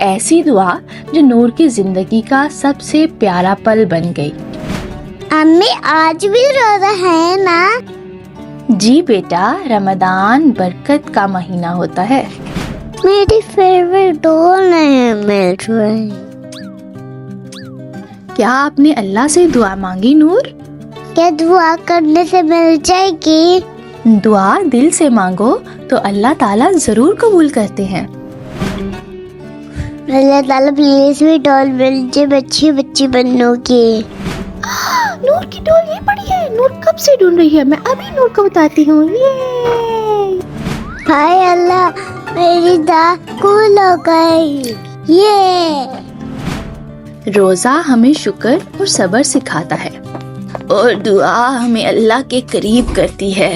ऐसी दुआ जो नूर की जिंदगी का सबसे प्यारा पल बन गई। अम्मी आज भी रोजा है ना? जी बेटा, रमदान बरकत का महीना होता है। मेरी फेवरेट डॉल नहीं मिल रही। क्या आपने अल्लाह से दुआ मांगी नूर? क्या दुआ करने से मिल जाएगी? दुआ दिल से मांगो तो अल्लाह ताला जरूर कबूल करते हैं। अल्लाह ताला प्लीज भी डॉल मिल जाए, बच्ची बच्ची बनोगी। नूर की डॉल ये पड़ी है। नूर कब से ढूंढ रही है, मैं अभी नूर को बताती हूँ। ये हाय अल्लाह, मेरी दाल कूल हो गई। ये रोजा हमें शुक्र और सब्र सिखाता है और दुआ हमें अल्लाह के करीब करती है।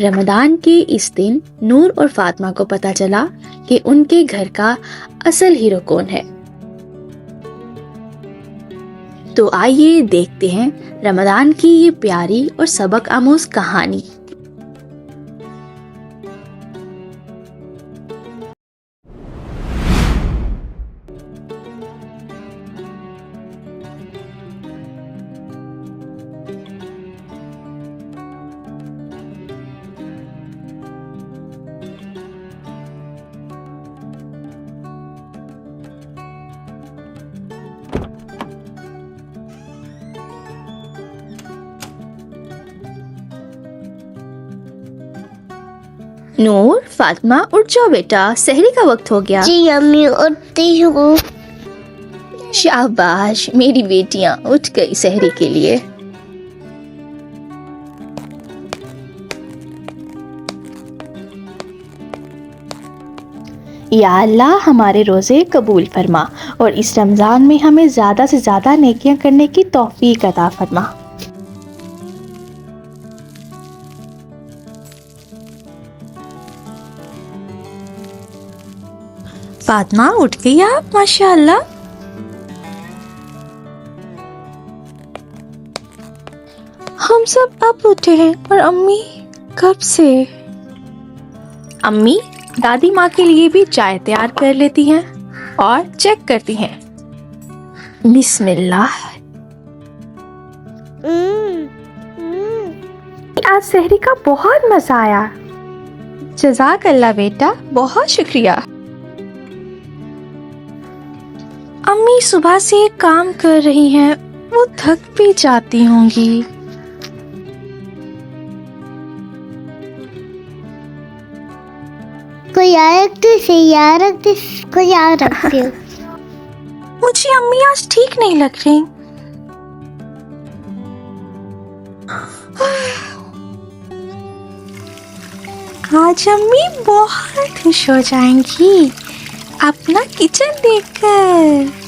रमदान के इस दिन नूर और फातिमा को पता चला कि उनके घर का असल हीरो कौन है। तो आइए देखते हैं रमदान की ये प्यारी और सबक आमोज कहानी। नूर, फातिमा उठ जाओ बेटा, सहरी का वक्त हो गया। जी अम्मी उठती हूँ। शाबाश, मेरी बेटियां उठ गई सहरी के लिए। या अल्लाह हमारे रोज़े कबूल फरमा और इस रमज़ान में हमें ज़्यादा से ज़्यादा नेकियां करने की तौफीक अता फरमा। फातिमा उठ गई आप, माशाअल्लाह। हम सब अब उठे हैं और अम्मी कब से? अम्मी दादी माँ के लिए भी चाय तैयार कर लेती हैं और चेक करती हैं। बिस्मिल्लाह। आज सहरी का बहुत मजा आया। जज़ाक अल्लाह बेटा, बहुत शुक्रिया। अम्मी सुबह से काम कर रही हैं, वो थक भी जाती होंगी। कोई यार रखती को याद रखती हूँ। मुझे अम्मी आज ठीक नहीं लग रही। आज अम्मी बहुत खुश हो जाएंगी अपना किचन देखकर।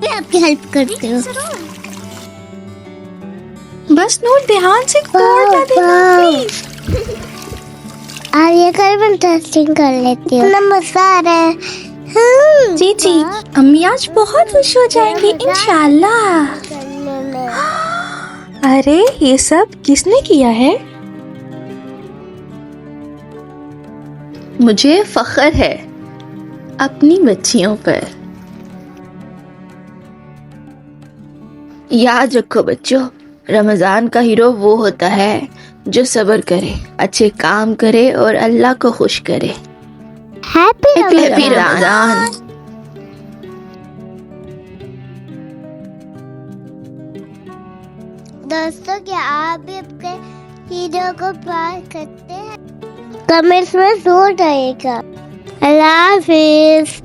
मैं आपकी हेल्प करती हूँ। बस नूर ध्यान से तोड़ ना देना प्लीज। ये कर मैं टेस्टिंग कर लेती हूँ। मजा आ रहा है। जी जी, अम्मी आज बहुत खुश हो जाएंगी इंशाल्लाह। अरे ये सब किसने किया है? मुझे फख्र है अपनी बच्चियों पर। याद रखो बच्चों, रमजान का हीरो वो होता है जो सब्र करे, अच्छे काम करे और अल्लाह को खुश करे। हैप्पी रमजान। दोस्तों, क्या आप भी अपने हीरो को प्यार करते हैं? कमेंट्स में जरूर आइएगा। अल्लाह हाफिज।